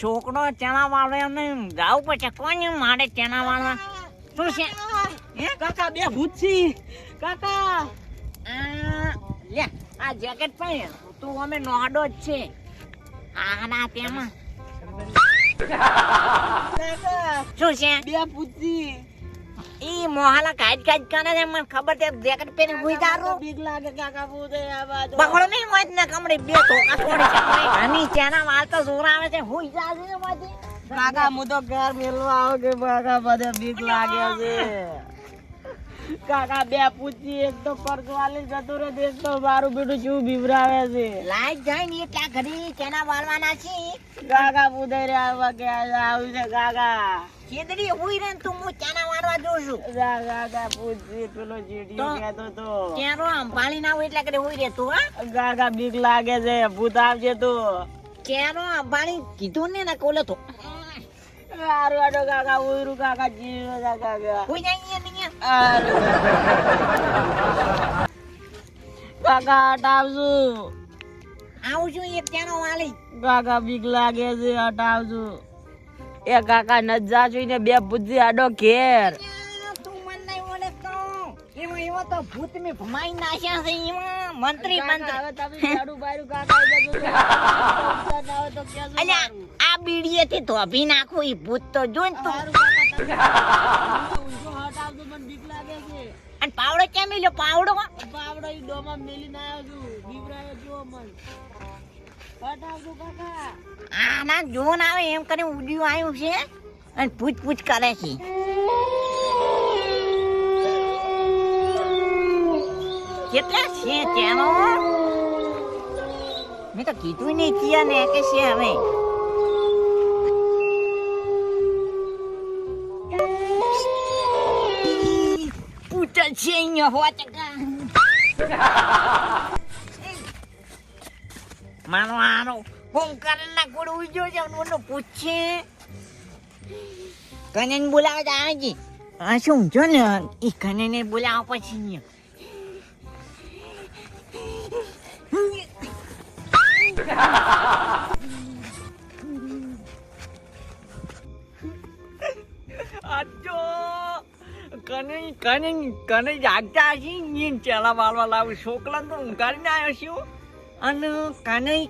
છોકરો ચણા વાળો એમને જાવું પડશે. કોને મારે ચણા વાળવા? શું છે? કાકા બે ભૂત છી કાકા. લે આ જેકેટ પહેર. તું અમે નોડો જ છે. આના તેમાં શું છે? બે ભૂત છી. ઈ મોહાલા કાજ કરે છે. મને ખબર છે. જેકેટ પહેરી હુઈ જારો. બીક લાગે કાકા ભૂત આવા દો. બગડો નહીં મોજ ને કમરે બે ધોકા છોડી છે. આની ચેના વાળ તો જોરાવે છે. હુઈ જાજે ને બાજી. કાકા હું તો ઘર મેલવા આવો કે કાકા બધે બીક લાગે છે. કાકા બે પૂછી એક તો પરસવાલી જતું રે એક તો મારું બેટું શું બીવરાવે છે. લાઈટ જાય ને એટલા ઘડી ચેના વાળવાના છે. કાકા પૂછે રે આવા કે આવ્યું છે કાકા. ચેદડી હુઈ રે તું હું ચેના વાળવા જોઉં છું. કાકા પૂછી પેલો ચીડિયો કહેતો તો કેરો આમ પાણી ના હોય એટલા ઘડી હુઈ રે તું. હા કાકા બીક લાગે છે ભૂત આવશે તો. કેરો આમ પાણી કીધું ને ના કોલે તો હારું આડો કાકા ઉયરું કાકા જીવે છે કાકા. હુઈ જાય ને હારું કાકા હટાવશું. આવું છું એક ચેનો વાળી. કાકા બીક લાગે છે હટાવશું. એ કાકા ન જાશું ને બે બુદ્ધિ આડો ઘેર. તું મન નહીં બોલે તો એવો તો ભૂત મે ભમાઈ નાખ્યા છે. એમાં મંત્રી હવે તમે ઝાડુ બારું કાકા અલ્યા આ બીડીએ થી ધોબી નાખો. ઈ ભૂત તો જોઈ ને તું. હટાવજો મને બીક લાગે છે. અને પાવડો કેમ મેલ્યો? પાવડો પાવડો ઈ ડોમાં મેલીને આવ્યો છું. બીવરાયો જો મન. હટાવજો કાકા. આના જોન આવે એમ કરીને ઉડ્યું આવ્યું છે અને પૂછ કરે છે. કેટલા છે ચેનો? મેં તો કીધું નહીં કિયા ને કે છે હવે. પૂછે છે અહીંયા હોવા ચકા. માનો હું કરે ના કોડ ઉજો છે મને પૂછે. કને બોલાવે છે આજી. આ શું જો ને ઈ કને ને બોલાવ પછી આજો કને જાગતા હશી ને ચેલા વાળવા લાવું છોકરા તો ઊંઘાડીને આવ્યો છું. અને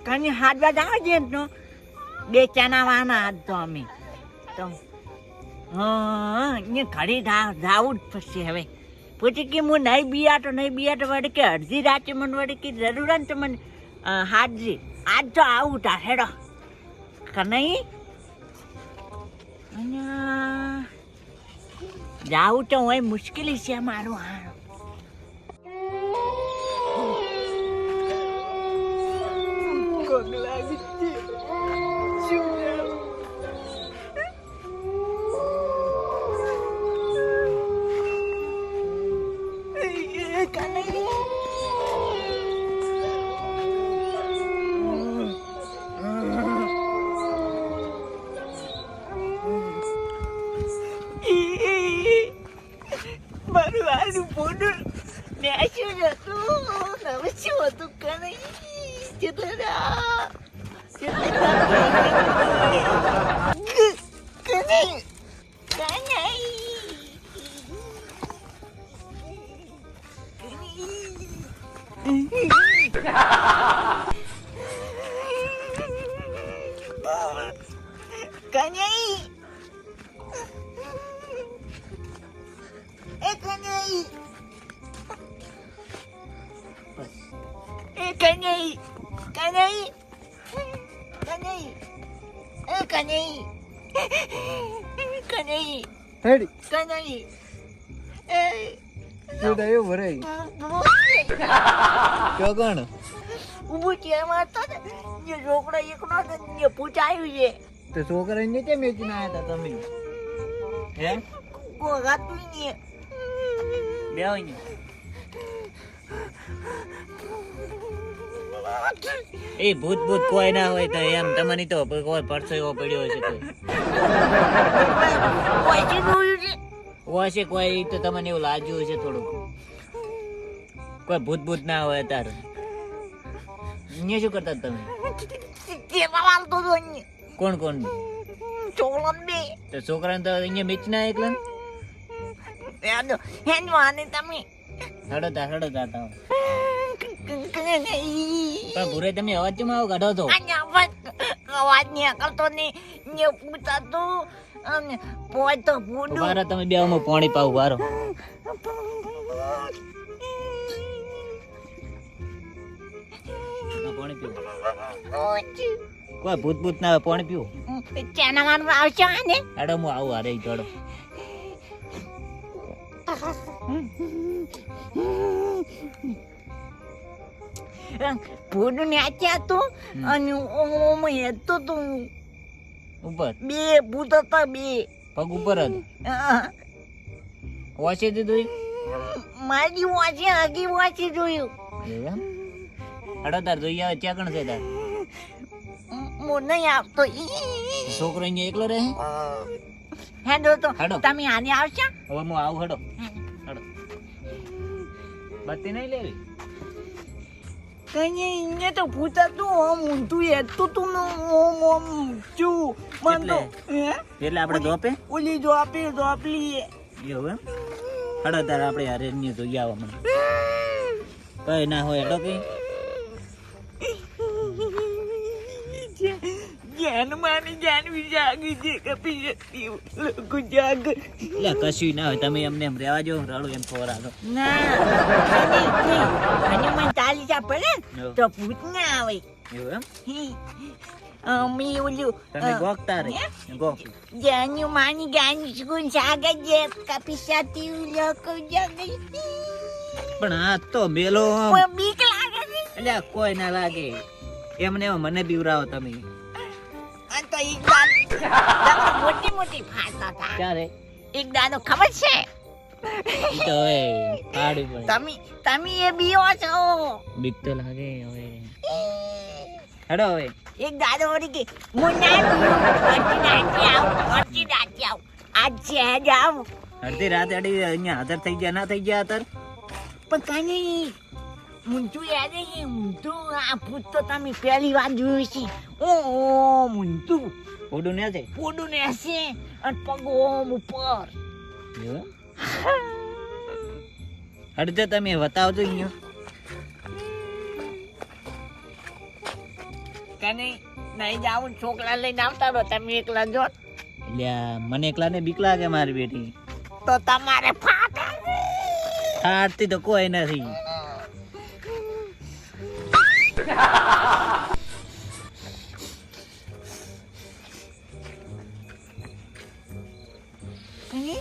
કને હાથવા જાવ છે તો બે ચના વાના હાથ તો અમે તો હા ને ઘડી જાવું જ પડશે હવે. પછી કે હું નહીં બિયાતો વડે કે અડધી રાતે મને વડે કે જરૂર ને તો મને હાથજી આજ તો આવું તા હેડો કનઈ. અને જાવું તો હોય મુશ્કેલી છે મારું. હારું મારું હારું બોડું ને શું હતું હવે શું હતું કનઈ કેટલા હેડી શું થયું ભરાઈ કયો કણ ઉભું છે એમાં તો જે છોકરો એકનો જે પૂછાયું છે તો છોકરા નીચે મેચીને આવ્યા હતા તમે હે ગોગાતું ને બે હોય ને એ ભૂત કોઈ ના હોય તો એમ તમને તો કોઈ પરસો એવો પડ્યો હશે તો પૈસે જોયું છે હશે કોઈ તો તમને એવું લાગ્યું હશે થોડું. કોઈ ભૂત ના હોય અત્યારે. અહીંયા શું કરતા તમે? કેવા વાળતો તો કોણ કોણ ચોળન બે તો છોકરાને તો અહીંયા મેચ ના એકલા યાદો હેન વાને તમે હડો તા પણ ભૂરે તમે અવાજ કેમ આવો કાઢો તો અવાજ નીકળતો ને ને પૂછાતું અને પોય તો પૂડું ઉભારો તમે બે આમાં પાણી પાવ ઉભારો પાણી પીવું કોઈ ભૂત ના પાણી પીવું ચાના મારું આવશે ને હેડો હું આવું હારે જોડો પૂડું ને આચ્યા તું અને ઓમ હેતો તું ઉપર બે ભૂત હતા બે પગ ઉપર જ વાંચી દીધું મારી વાંચી આગી વાંચી જોયું એમ હેડો તાર જોઈ આવે ત્યાં કણ છે તાર હું નહીં આવતો છોકરો અહીંયા એકલો રહે હેડો તો હેડો. તમે આને આવશો હવે હું આવું હેડો બત્તી નહીં લેવી કઈ ને તો ભૂત હતું ઓમ ઊંધું હેતું તું ને ઓમ ઓમ ચું મન તો એટલે આપણે દોપે ઓલી જો આપલી એવું એમ હેડો તાર આપણે હારે ની જોઈ આવો મને કઈ ના હોય હેડો કઈ જ્ઞાન માની જ્ઞાન વિજાગી છે કપી જતી લોકો જાગ એટલે કશું ના હોય તમે એમને એમ રહેવા જો રડો એમ ખોરાડો ના અને મને ચાલીસા પડે તો ભૂત ના આવે એવું એમ અમે ઓલું તમે ગોખતા રે ગોખ જ્ઞાન માની જ્ઞાન સુગુન સાગર જે કપી જતી લોકો જાગ પણ આ તો મેલો આમ. પણ બીક લાગે છે એટલે કોઈ ના લાગે એમને એમ મને બીવરાવો તમે આ તો એક દાડો મોટી મોટી ફાટા હતા ક્યારે એક દાડો ખબર છે ઈ તો હવે પાડવી પડે તમે એ બીઓ છો બીક તો લાગે હવે હેડો હવે એક દાડો વળી કે હું ના બીઓ અડધી દાટી આવ આજ છે જાવ અડધી રાત અડી અહીંયા હાજર થઈ ગયા ના થઈ ગયા અત્યારે પણ કાની મુંતું યાદ છે મુંતું આ ભૂત તો તમે પહેલી વાર જોયું છે ઓ મુંતું ફોડું ને છે પોડું ને હશે અને પગ ઓમ ઉપર એવું હડજો તમે બતાવજો અહીંયા કાની નહીં જાવું છોકરા લઈને આવતા રહો તમે એકલા જો એટલે મને એકલાને બીક લાગે મારી બેટી તો તમારે ફાટા હારતી તો કોઈ નથી કાની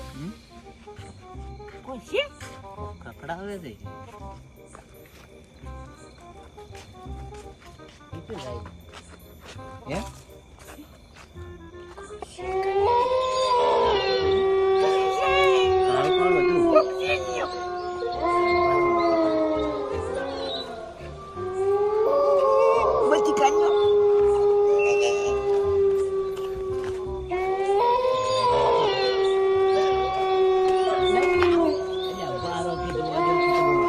કોઈ છે ખખડાવે છે હે કાળું કાળું હતું બધી કાની અલ્યા બારો કીધું વાજો કીધું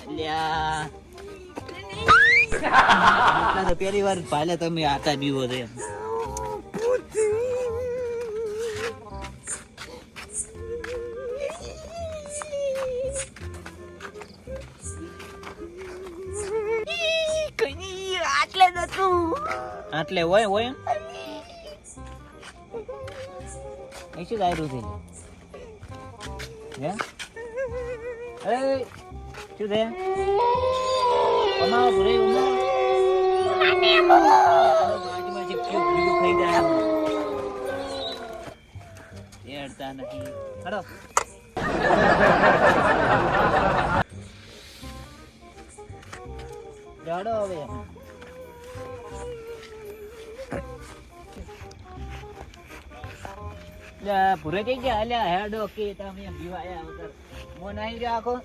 અલ્યા એટલા તો પહેલી વાર ભાલે તમે આતા બીવો છે એમ કઈ આટલે નતું આટલે હોય હોય એ શું દાયરું છે હે એ શું છે અમારો ભૂરે બાજુમાં જે ક્યુબ બીજું ખાઈ જાય એડતા નથી હડો હડો હવે ભૂરે કઈ ગયા અલ્યા હેડો કે તમે એમ જીવાયા વગર મો નહીં રાખો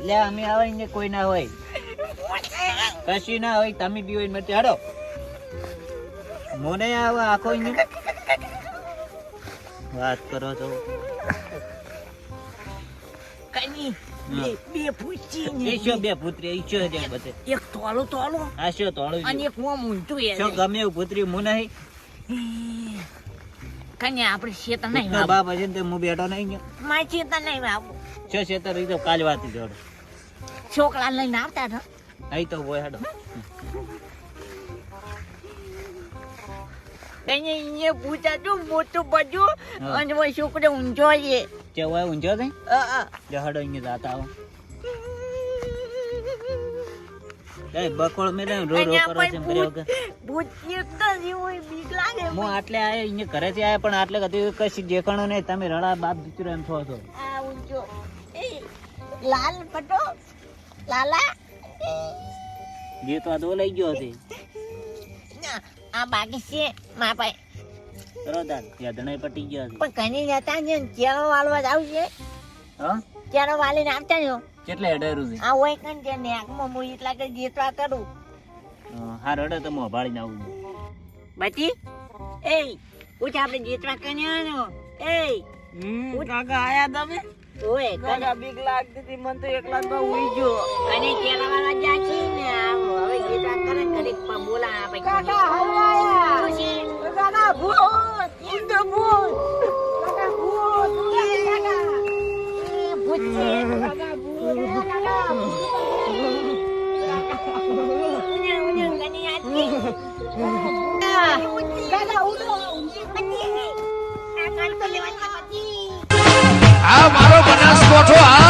લે અમે આવે ને કોઈ ના હોય કશું ના હોય તમે બી હોય મત હેડો મોને આવે આખો વાત કરો છો કઈ બે પૂછી એ શું બે પુત્રી ઈ શું છે બધે એક તોલો આ શું તોળું અને એક હું ઊંધું એ શું ગમે એવું પુત્રી હું નહીં કન્યા આપણે શેતર નહીં તો બાપ હશે ને તો હું બેઠો નહીં ગયો મારે શેતર નહીં વાવું શું છે તો રીતો કાલ વાતી જોડે છોકરા લઈને આવતા હતા અહીં તો હોય હેડો અહીંયા પૂછા તું મોટું બધું હા. અને वो છોકરો ઊંઝો છે કે હોય ઊંઝો થઈ અ. જો હેડો અહીંયા જાતા આવો એ બકોળ મેલે રો રો અહીંયા કરો છે પણ મર્યા વગર ભૂત ચેતતા જેવું બીક લાગે હું આટલે આયા અહીંયા ઘરેથી આયા પણ આટલે કદી કશી દેખાણું નહીં તમે રડા બાપ દીકરો એમ છો છો આ ઊંચો એ લાલ પટો લાલા ગીત આ તો લઈ ગયો હતી ના, આ બાકી છે મા ભાઈ રોદાન યાદણાઈ પટી ગયો હતી પણ કની જતા ને ચેરો વાળવા જ આવશે હા ચેરો વાલીને આવતા ને કેટલે હેડાયું છે આ હોય કન છે નેકમાં હું એટલા કે જેતવા કરું હા રડે તો હું ભાળીને આવું બચી એ પૂછ આપણે જેતવા કન્યાનો એ કાકા આયા તમે ઓય કાકા બીક લાગતી હતી મને તો એકલા તો ઉઈ ગયો કને ચેરા વાળવા જા છે ને આવો હવે જેતવા કરે ઘડીક પર બોલા આપણે કાકા હલવાયા શું છે? કાકા ભૂત ઊંધો ભૂત કાકા ભૂત કાકા એ ભૂત છે કાકા ભૂત કાકા ઉન્યા, ઉન્યા, કન્યા હતી. કાકા ઉડો બચી. આ કાન તો લેવાની બચી. આ મારો બનાસકોઠો આ